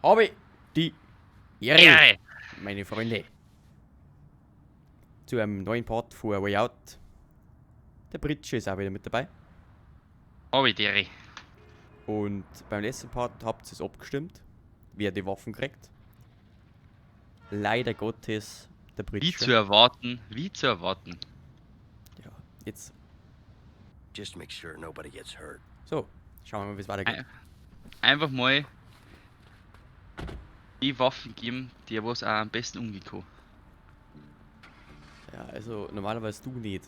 habe die Ehre, meine Freunde, zu einem neuen Part von Way Out. Der Britsche ist auch wieder mit dabei. Habe die Ehre. Und beim letzten Part habt ihr es abgestimmt, wer die Waffen kriegt. Leider Gottes der Britsche. Wie zu erwarten. Ja, jetzt. Just make sure nobody gets hurt. So, schauen wir mal, wie es weitergeht. Einfach mal die Waffen geben, die was auch am besten umgekommen. Ja, also normalerweise du nicht.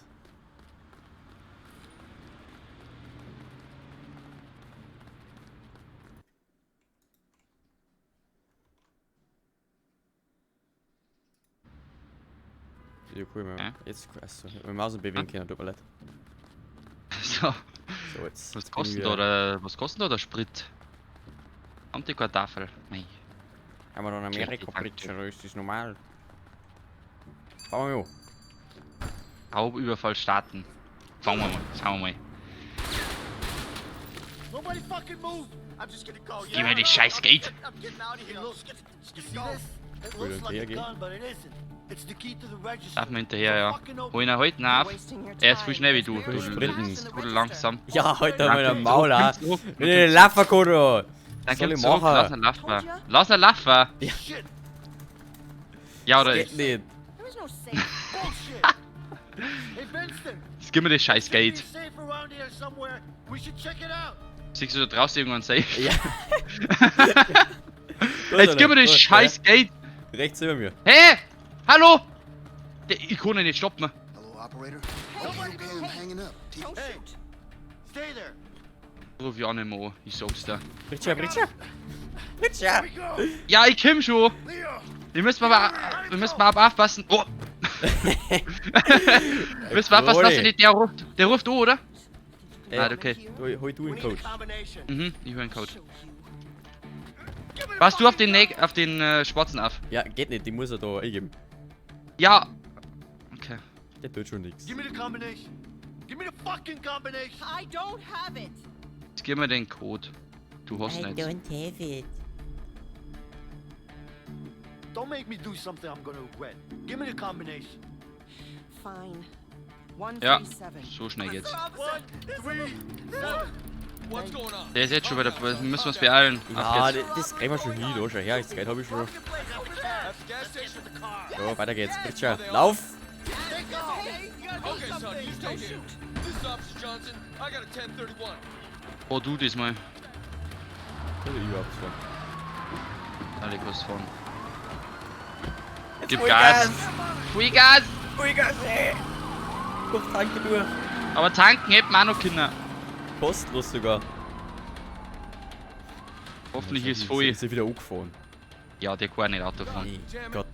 Ja, cool, Ja. jetzt also, mit Maus und bewegen können, tut mir leid. So, So, jetzt. was jetzt kostet gehen da der Sprit? Und die Kartoffel. Mei. Haben wir da einen Amerika-Britsche, oder ist das normal? Fahren wir mal an. Raubüberfall starten. Fangen wir mal, schauen wir mal. Nobody fucking move! I'm just gonna call you. Gib mir die scheiß Gate. I'm getting out of here. Look, You see this? It Will looks it like a again? gun, but it isn't. It's the key to the register. Darf man hinterher, ja. Fucking open. Hol ihn heute nach. Er ist viel schnell wie du. Du Sprinten. langsam. Ja, heute haben wir Danke. einen Maul, ha. So, so, Mit den Lafferkodo. Dann soll gibt's ich zurück. Lass machen? ihn laufen. Lass ihn laufen. Shit! Ja, oder Geht ich. nicht. There is no safe. Bullshit! Hey Vincent! Jetzt gib mir das scheiß Should be Gate. safe around here somewhere. We should check it out. Siehst du da draußen irgendwann safe? Ja. Jetzt gib mir das scheiß Gate. Rechts über mir. Hä? Hallo? Ich kann ihn nicht stoppen. Hello, operator. Nobody Okay, I'm hanging up. Don't Hey. shoot. Stay there. Ruf ich auch nicht mehr an. Ich sag's dir. Britsche, Britsche. Britsche. Here we go. Ja, ich komm schon. Leo! Wir müssen aber aufpassen. Oh. Müssen wir aufpassen, der ruft an, oder? Ah, okay. Hol du We den need a Code. combination. Mhm, ich höre einen Code. Passt du auf den Schwarzen auf? Ja, geht nicht, die muss er da eingeben. Ja. Okay. Der tut schon nichts. Give me the combination. Give me the fucking combination. I don't have it. Jetzt gib mir den Code. Du hast nicht. have it. Don't make me do something I'm gonna regret. Give me the combination. Fine. Ja, 137. so schnell geht's. 1, 3, 4. Der ist jetzt schon wieder. Wir müssen uns beeilen. Auf Ja, geht's. das kriegen wir schon hin, da schau her, das Geld habe ich schon. So, weiter geht's. Britsche, lauf! Okay, son, you stay here. Oh, du diesmal. Oder überhaupt so. Alle kurz fahren. Jetzt Gib Vollgas! Gas! Vollgas! Vollgas, ey! Kurz tanken durch. Aber tanken hätten wir auch noch Kinder. Kostenlos sogar. Hoffentlich ist es voll. voll. Ist er wieder angefahren. Ja, der kann nicht Auto fahren. Hey, Gott.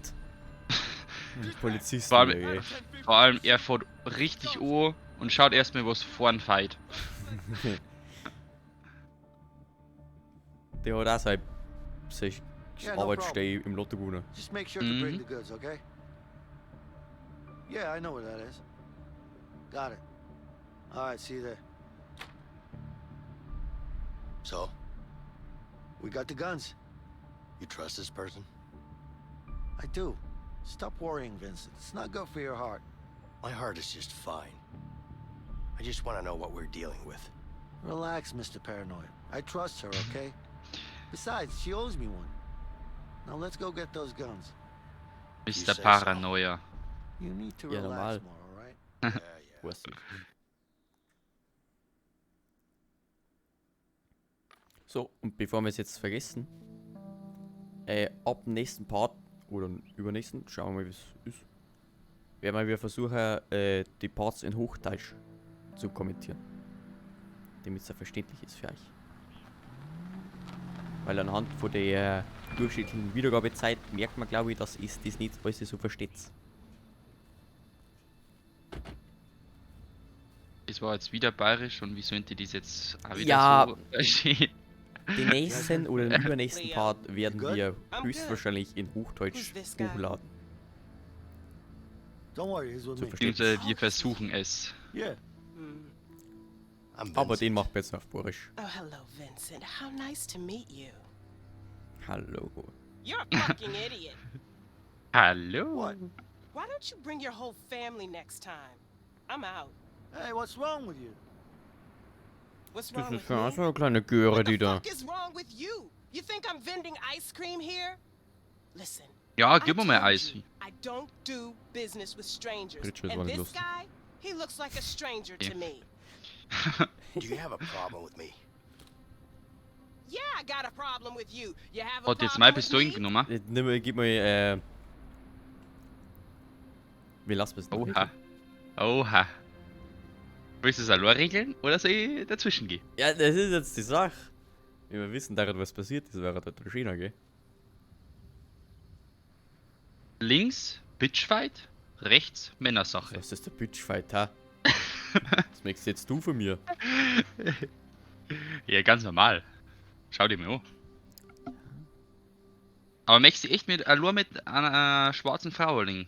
Polizisten, Vor allem, ey. vor allem, er fährt richtig an und schaut erstmal, was vorn feit. Der hat auch sein Yeah, no Arbeitsstelle im Lotto gewonnen. Just make sure to bring the goods, okay? Yeah, I know where that is. Got it. Alright, see you there. So, We got the guns. you trust this person? I do. Stop worrying, Vincent. It's not good for your heart. My heart is just fine. I just want to know what we're dealing with. Relax, Mr. Paranoid. I trust her, okay? Besides, she owes me one. Now let's go get those guns. Mr. say so. Paranoia. You need to Yeah, relax normal. more, alright? Yeah, yeah. Weiß nicht. So, und bevor wir es jetzt vergessen, ab dem nächsten Part oder übernächsten, schauen wir mal, wie es ist, werden wir wieder versuchen, die Parts in Hochdeutsch zu kommentieren. Damit es ja verständlich ist für euch. Weil anhand von der durchschnittlichen Wiedergabezeit merkt man, glaube ich, dass ist das nicht alles so versteht. Das war jetzt wieder bayerisch und wie sollte das jetzt auch wieder Ja. so verstehen? Den nächsten oder den übernächsten Part werden wir höchstwahrscheinlich in Hochdeutsch hochladen. Don't worry, he's with Zu me. verstehen. Beziehungsweise wir versuchen es. Yeah. I'm Aber Vincent. den macht man jetzt auf Borisch. Oh, hello, Vincent. How nice to meet you. Hallo. You're a fucking idiot. Hallo. What? Why don't you bring your whole family next time? I'm out. Hey, what's wrong with you? What's Das wrong ist with für me? so eine kleine Göre, What die the da. fuck is wrong with you? You think I'm vending ice cream here? Listen. Ja, I gib mir mal told Eis. you, I don't do business with strangers. Pritschel, das war And nicht this lustig. guy, he looks like a stranger to Yeah. me. Do you have a problem with me? Yeah, I got a problem with you. You have a Hat jetzt problem meine with Pistole me? genommen. Gib mal, wir lassen es Oha. Oha. Willst du es allein regeln oder soll ich dazwischen gehen? Ja, das ist jetzt die Sache. Wenn wir wissen, daran was passiert ist, wäre das China, gell? Links Bitchfight, rechts Männersache. Das ist der Bitchfight, ha? Das merkst jetzt du von mir. Ja, ganz normal. Schau dir mal an. Aber möchtest du echt mit allein mit einer schwarzen Frau liegen?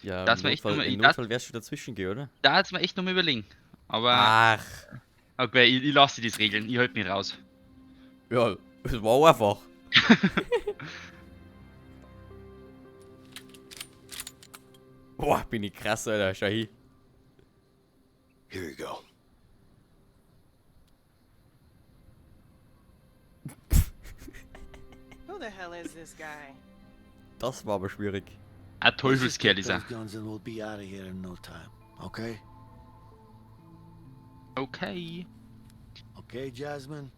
Ja, Das im war echt Notfall, nur- im das- Notfall wärst du dazwischen gehen, oder? Da hat's mir echt noch mal überlegen. Aber Ach. okay, ich lasse das regeln. Ich halte mich raus. Ja, es war einfach. Boah, bin ich krass, Alter. Schau hin. Here you go. Who the hell is this guy? Das war aber schwierig. Ein Let's just Teufelskerl get ist er. those guns and we'll be out of here in no time. Okay? Okay. Okay, Jasmine?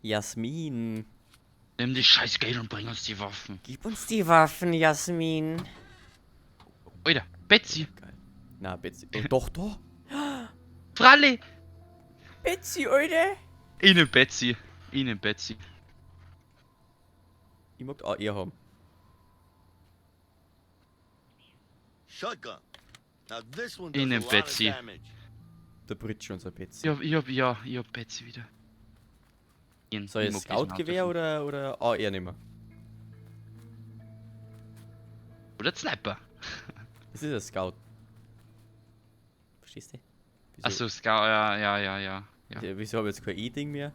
Jasmin. Nimm die scheiß Geld und bring uns die Waffen. Gib uns die Waffen, Jasmin. Alter, Betsy. Geil. Na, Betsy. Oh, doch, doch. Fralle. Betsy, Alter. Innen Betsy. Innen Betsy. Ich mag auch eher haben. Shotgun. Now this one In does a a lot of Betsy. damage. Der Britsch unser Betsy. Ich hab Betsy wieder. Soll ich Scout-Gewehr oder eher nicht mehr? Oder Sniper. Das ist ein Scout. Verstehst du? Wieso, Achso, Scout, ja. ja. Wieso habe ich jetzt kein E-Ding mehr?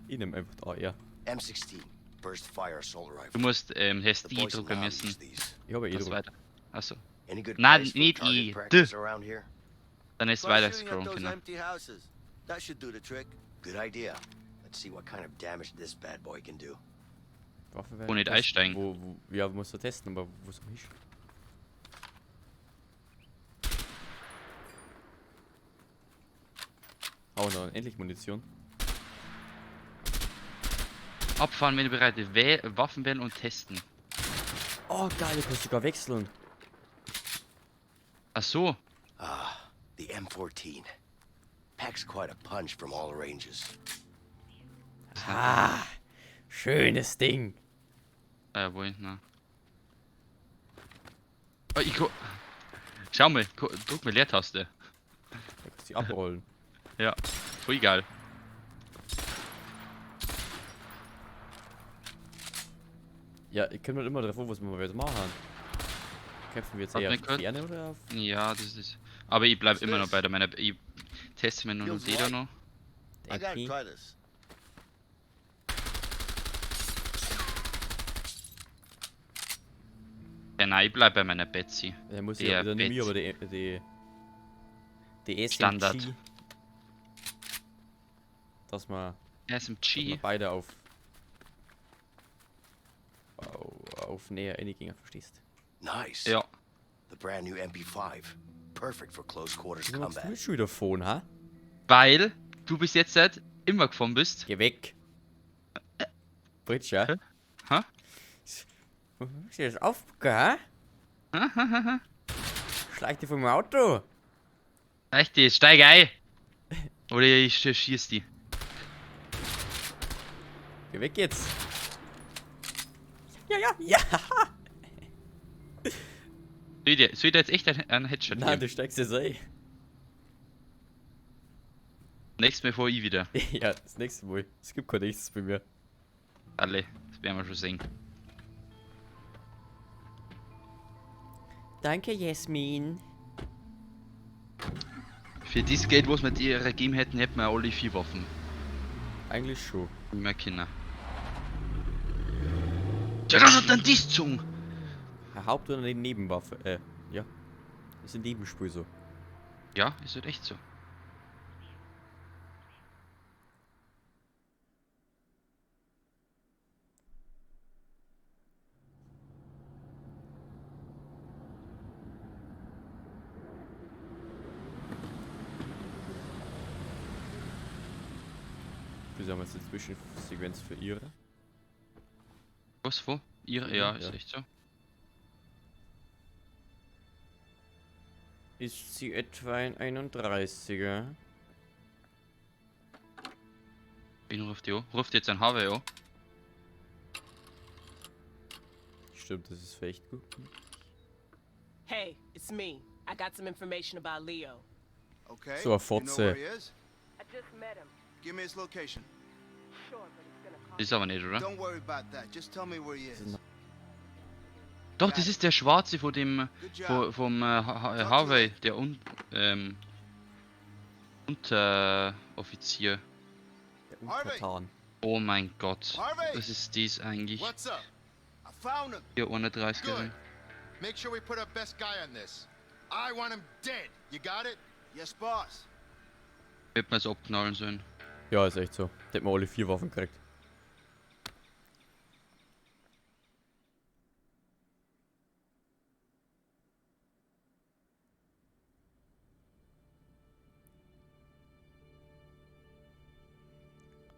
Ich nehme einfach da, ja. M16, burst fire assault Du rifle. musst The hast die boys in drücken Nam müssen. use these. Ich habe eh Das drüber. weiter. Achso. Any good Nein, place for nicht target I. practice around here? Dann ist Try weiter shooting at scrollen those können. empty houses. That should do the trick. Good idea. Let's see what kind of damage this bad boy can do. Waffe Wo nicht einsteigen. Ja, musst du testen, aber wo soll ich? Oh no, endlich Munition. Abfahren, wenn du bereit bist. Waffen wählen und testen. Oh geil, du kannst sogar wechseln. Achso. Ah, the M14. Packs quite a punch from all ranges. Ah, schönes Ding. Wohl, na. Oh, schau mal, drück mal Leertaste. Da kannst du abrollen. Ja, voll geil. Ja, ich kann mir immer davon, was wir jetzt machen. Kämpfen wir jetzt Warte eher mal auf kurz. Ferne oder auf... Ja, das ist. Aber ich bleib immer noch bei meiner. Ich teste mir nur noch die da noch. I gotta MP? try this. Ja, nein, ich bleib bei meiner Betsy. Der muss Der ja wieder nicht mir, Betsy. aber die SMG. Standard. Dass wir SMG. beide auf näher Endgegner, verstehst. Nice. Ja. The brand new MP5. Perfect for close quarters Du machst combat. du schon wieder Phone, ha? Weil du bis jetzt halt immer gefahren bist. Geh weg. Britsch, ja? Hä? Hä? Ist das aufgucken, ha? Schleich dich vom Auto. Echt, jetzt steig ein! Oder ich schieß die. Geh weg jetzt. Ja. Soll ich dir jetzt echt einen Headshot Nein, geben? du steigst jetzt ein. Nächstes Mal vor ich wieder. Ja, das nächste Mal. Es gibt kein nächstes bei mir. Alle, das werden wir schon sehen. Danke, Jasmin. Für das Geld, was wir dir gegeben hätten, hätten wir alle 4 Waffen. Eigentlich schon. Mehr Kinder. Der hat doch dann dies gezogen. Eine Haupt- oder eine Nebenwaffe? Ja. Das ist ein Nebenspiel so. Ja, ist halt echt so. Wie sagen wir jetzt eine Zwischensequenz für ihre? Was wo? Ihr? Mhm, Ja, ist ja. echt so. Ist sie etwa ein 31er? Wen ruft die an? Ruft jetzt ein Harvey an? Stimmt, das ist vielleicht gut. Hey, it's me. I got some information about Leo. Okay. So, a You know Fotze. where he is? I just met him. Give me his location. Sure, but it's gonna cost. Ist aber nicht, oder? Don't worry about that. Just tell me where he is. Doch, das ist der Schwarze von dem. Good job. Vom Harvey, der Unteroffizier. Der Untertan. Oh mein Gott. Harvey! Was ist dies eigentlich? What's up? I found him. Hier 31erin. Make sure we put our best guy on this. I want him dead. You got it? Yes, boss. Hätte man es abknallen sollen. Ja, ist echt so. Der hat man alle 4 Waffen gekriegt.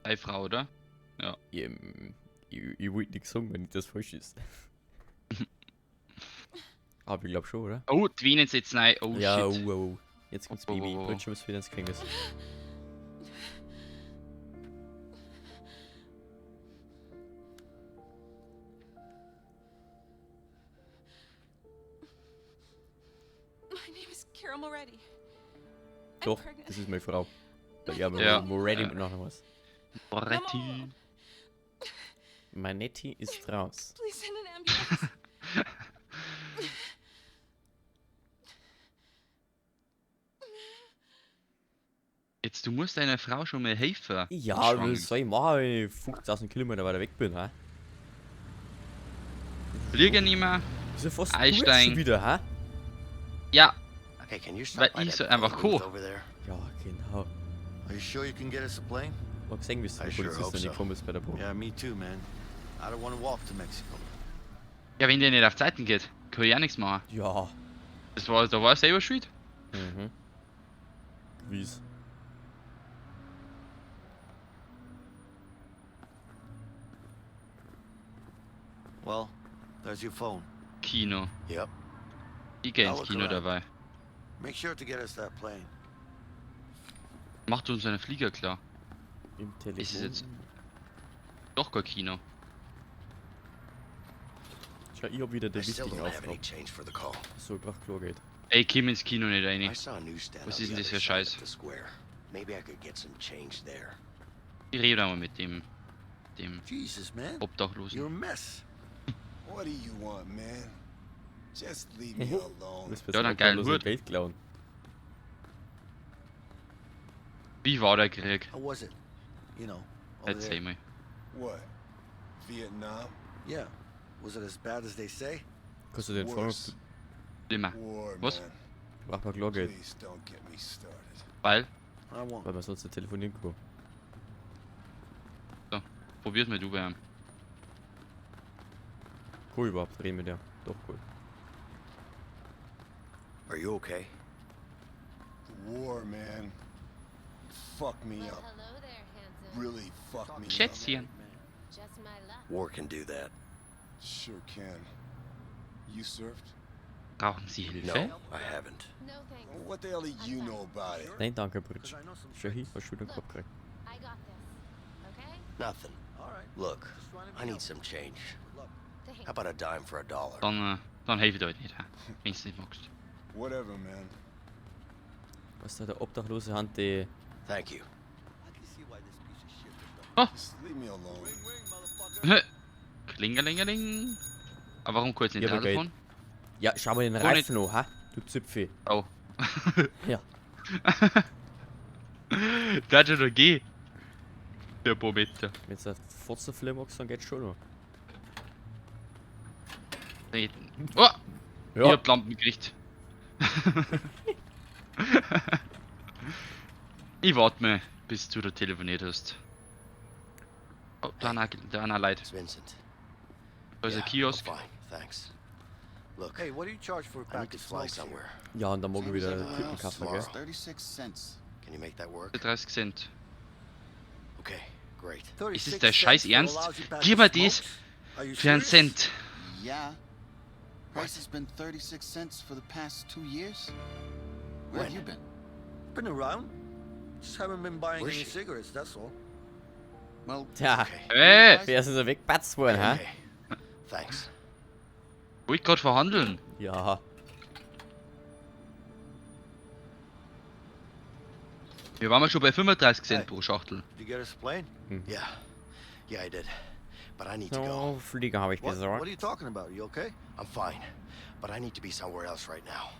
Eine Frau, oder? Ich wollte nichts sagen, wenn nicht das falsch ist. Aber ich glaube schon, oder? Oh, die Wiener jetzt rein. Oh Ja, shit. Jetzt gibt's Oh, Baby. oh, oh. Brötchen was wieder ins Gefängnis. My name is Carol Moretti. I'm Doch, pregnant. das ist meine Frau. Ja, Ja. Moretti mit noch was. Moretti. Manetti ist raus. Please send an ambulance. Jetzt, du musst deiner Frau schon mal helfen. Ja, Schwanger. was soll ich machen, wenn ich 50.000 Kilometer weiter weg bin, hä? Fliege nicht mehr. Ist ja fast du Einstein. jetzt schon wieder, hä? Ja, Hey, can you Weil stop by ich that so einfach phone booth cool. over there? Ja, genau. Are you sure you can get us a plane? Mal gesehen, wie es der I sure Polizist hope nicht so. gekommen ist bei der Probe. Yeah, me too, man. I don't want to walk to Mexico. ja, wenn der nicht auf Zeiten geht, kann ich ja nichts machen. Ja. Da war er selber schuld. Mhm. Wie's? Well, there's your phone. Kino. Yep. Ich gehe I'll ins look Kino around. dabei. Make sure to get us that plane. Macht uns einen Flieger klar. Im Telefon. Ist es jetzt- Doch kein Kino. Schau, ich hab wieder I den still wichtigen don't have any Auftrag. change for the call. So, grad klar geht. Ey, komm ins Kino nicht I rein. saw a newsstand Was on ist the denn das other für side Scheiß? of the square. Maybe I could get some change there. Ich rede einmal mit dem Jesus, man. Oh. You're a Obdachlosen. mess. What do you want, man? Just leave me Du alone. wirst Ja, dann geilen Hut. Geld klauen. Wie war der Krieg? How was it? You know, over Erzähl there. mal. What? Vietnam? Yeah. Was it as bad as they say? Kannst du den fragen, ob Worse. Immer. War, Was? man. du brauchst mal klar Geld, Please don't get me started. Weil, I won't. weil man sonst nicht telefonieren kann. probier's mal du bei ihm. Cool überhaupt, reden mit dir. Doch cool. Are you okay? The war, man. Fuck me Well, up. hello there, handsome. Really fuck me up. Schätzchen. Just my luck. War can do that. Sure can. You surfed? Brauchen Sie No, Hilfe? I haven't. No thanks. Well, what the hell do you know about it? Nein, danke, Bridge. Because I know some Schau hier, tricks. hast du den Kopf gekriegt. I got this. Okay? Nothing. All right. Look, Just trying to be I need helpful. some change. Good luck. Thanks. How about a dime for a dollar? Dann helfe ich dir heute nicht, hä? Wenn's nicht magst. Whatever, man. Was da der obdachlose Hand, die... Thank you. I can see why this piece of shit is done. Just leave me alone. Wing, wing, motherfucker. Klingelingeling. Aber warum kurz nicht Ja, aber Telefon? Ja, schau mal den Wo Reifen an, ha? Du Zipfi. Oh. Ja. Der hat schon noch geh. Der Bometer. Wenn du auf Fotzenfilm magst, dann geht's schon noch. Treten. Oh! Ich Ja. hab Lampen gekriegt. Ich warte mal, bis du da telefoniert hast. Oh, da einer Leid. It's Vincent. Da ist ein Yeah, Kiosk. I'm fine, thanks. Look, Hey, what do you charge for a I need pack to of fly smokes here? somewhere. Ja, und dann morgen wieder Typenkaffee, gell? tomorrow. 36 cents. Can you make that work? 30 Cent. Okay, great. Ist 36 das der Scheiß cents for a Ernst? lousy pack Gib of mal dies smokes? Are you für einen serious? Cent. Yeah. Price has been 36 cents for the past 2 years. Where have When? you been? Been around. Just haven't been buying Where's any she? cigarettes, that's all. Well, Tja, Okay. Hey! wer ist denn so wegpatzt worden, hä? Okay. Thanks. Wollte gerade verhandeln. Ja. Wir waren mal schon bei 35 Cent Hey. pro Schachtel. Did you get us a plane? Yeah. Yeah, I did. But I need to go. So, Flieger habe ich What are besorgt. you talking about? You okay? I'm fine. But I need to be somewhere else right now.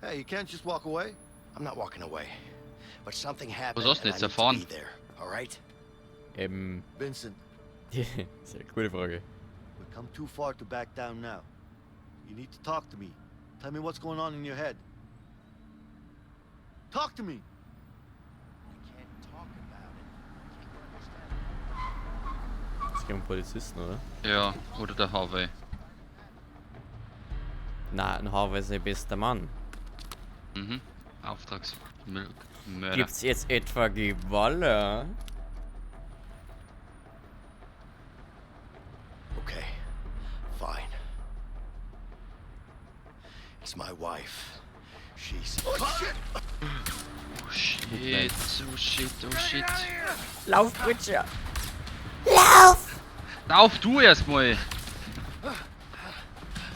Hey, you can't just walk away. I'm not walking away. But something happened sollst du and I jetzt need to erfahren? be there. Alright? Vincent, Sehr gute Frage. we've come too far to back down now. You need to talk to me. Tell me what's going on in your head. Talk to me. I can't talk about it. Es geht um Polizisten, oder? Ja, oder der Harvey. Na, ein Harvey ist der beste Mann. Mhm. Auftragsmörder. Gibt's jetzt etwa Gewalle? Okay. Fine. It's my wife. She's. Oh shit, oh shit, oh shit. Lauf, Britscher! Lauf du erstmal!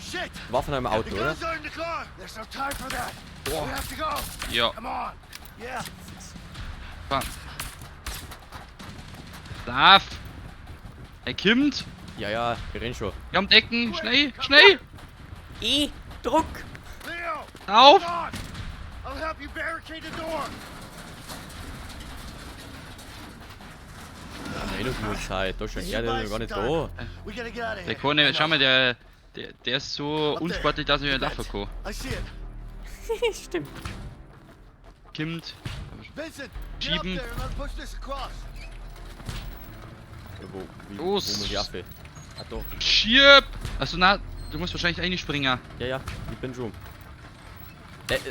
Shit! War von einem Auto, oder? are in the car! There's no time for that! We have to go! Ja, Come on! Yeah! fahren. Darf! Er kommt! Ja, ja, wir rennen schon. Wir haben Decken! Schnell! Schnell! Druck! Leo! Auf! Come on! I'll help you barricade the door! Nein, du musst Zeit. Da schon her, der ist gar nicht da. We gotta get out of Der here. kann nicht, schau mal, der ist so unsportlich, dass er nicht laufen kann. I see it. Stimmt. Kommt. Vincent, get up Schieben. there and let's push this across. Ja, wo Los. muss ich Affe? Ah, da. Schieb! Also na, du musst wahrscheinlich einspringen. Ja, ja, ich bin schon.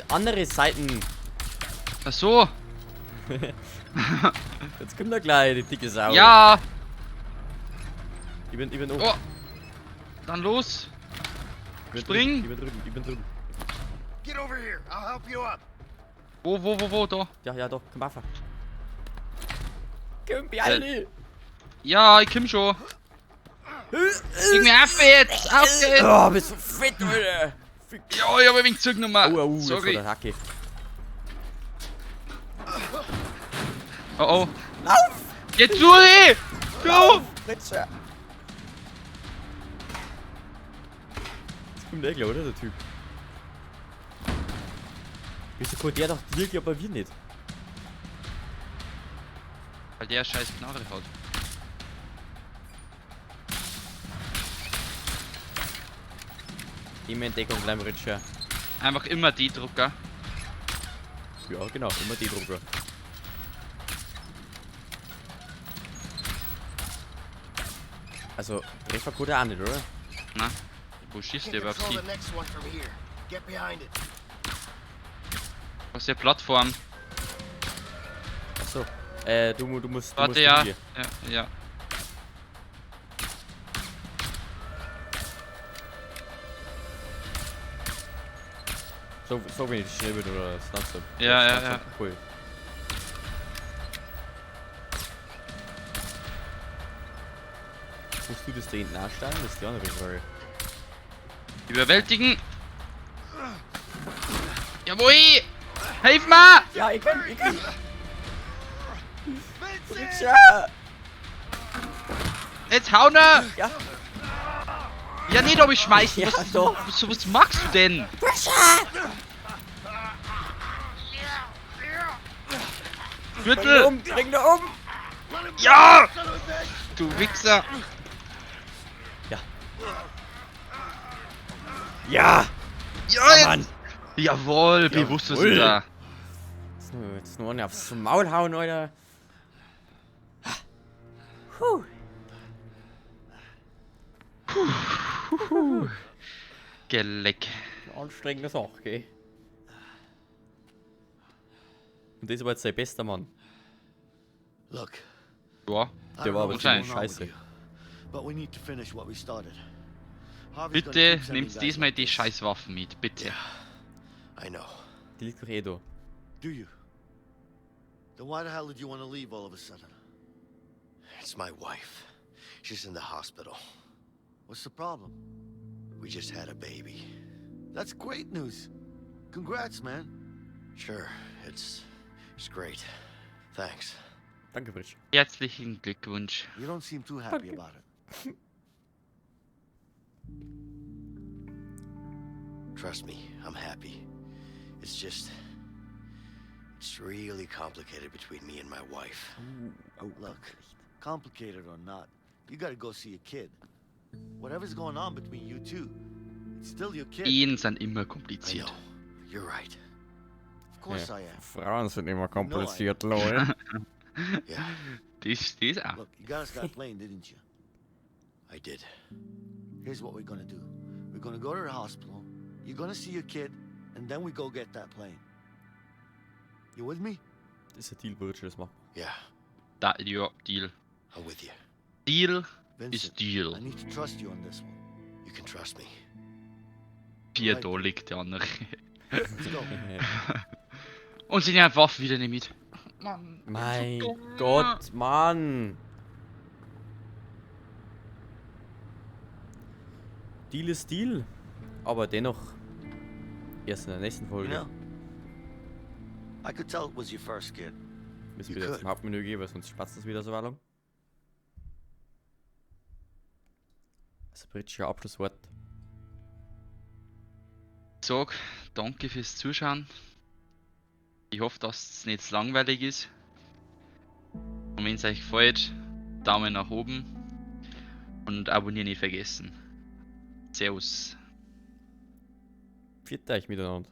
Andere Seiten. Ach so. Jetzt kommt er gleich, die dicke Sau. Ja! Ich bin oben. Oh! Dann los! Ich bin spring. drüben, ich bin drüben. Get over here. I'll help you up. Wo, da? Ja, da, komm einfach. Komm, Bialy! Ja, ich komm schon. Gib mir auf jetzt! Auf jetzt! Oh, bist du fett, Alter! Ja, ich hab ein wenig zurückgenommen. Jetzt war Sorry. der Hacke. Oh oh. Lauf! Jetzt Suri! Go! Britscher! Jetzt kommt der gleich, oder, der Typ? Wieso kann der doch wirklich, aber wir nicht? Weil der scheiß Knarre hat. Immer in Deckung bleiben, Britscher. Einfach immer die Drucker. Ja, genau, immer die Drucker. Also, Treffer kann der auch nicht, oder? Na? Wo schießt Can der überhaupt control sie? the next one from here. Get behind it. Was ist der Plattform? Achso. Du musst. Warte, du ja. hier. Ja. So wenig schnell wird oder Snapchat. Ja. Cool. Musst du das da hinten anstellen? Das ist die andere Frage. Überwältigen! Jawohl! Hilf mir! Ja, ich kann. Jetzt hau ne! Ja. Ja, nicht, ob ich schmeißen. Ja, was, doch. was machst du denn? Gürtel! Bring da um! Ja! Du Wichser! Ja. Ja! Ja, jetzt! Mann! Jawohl, bewusst was Jawohl. da. Jetzt nur eine aufs Maul hauen, Alter. Puh. Geleck. Anstrengende Sache, gell? Und das war jetzt sein bester Mann. Look, Ja. I Der don't war know aber what's ziemlich going on with scheiße. you, but we need to finish what we started. Harvey's gonna Bitte keep sending nehmt guys diesmal like die this. Scheißwaffen mit, bitte. I know. Die liegt doch eh da. Do you? Then why the hell did you want to leave all of a sudden? It's my wife. She's in the hospital. What's the problem? We just had a baby. That's great news. Congrats, man. Sure, it's great. Thanks. Danke, Bridge. Herzlichen Glückwunsch. You don't seem too happy about it. Trust me, I'm happy. It's really complicated between me and my wife. Look, complicated or not, you gotta go see your kid. Whatever's going on between you two, it's still your kid. Ehen sind immer I kompliziert. know. You're right. Of course I am. Frauen sind immer kompliziert, Leute. Yeah, Das auch. Look, you got us that plane, didn't you? I did. Here's what we're gonna do. We're gonna go to the hospital, you're gonna see your kid, and then we go get that plane. You with me? Das ist ein Deal, Bridge, das macht. Yeah, Ja, Deal. I'm with you. Deal Vincent, ist Deal. I need to trust you on this one. You can trust me. 4 da liegt der andere. Let's go. Und sie nehmen Waffen wieder nicht mit. Mann. Mein Gott, Mann! Deal ist Deal. Aber dennoch. Erst in der nächsten You Folge. know, I could tell it was your first kid. Müssen You wir jetzt could. im Hauptmenü gehen, weil sonst spatzt es wieder so lang. Das britische Abschlusswort. Sag, danke fürs Zuschauen. Ich hoffe, dass es nicht zu langweilig ist. Und wenn es euch gefällt, Daumen nach oben. Und abonnieren nicht vergessen. Servus. Viert euch miteinander.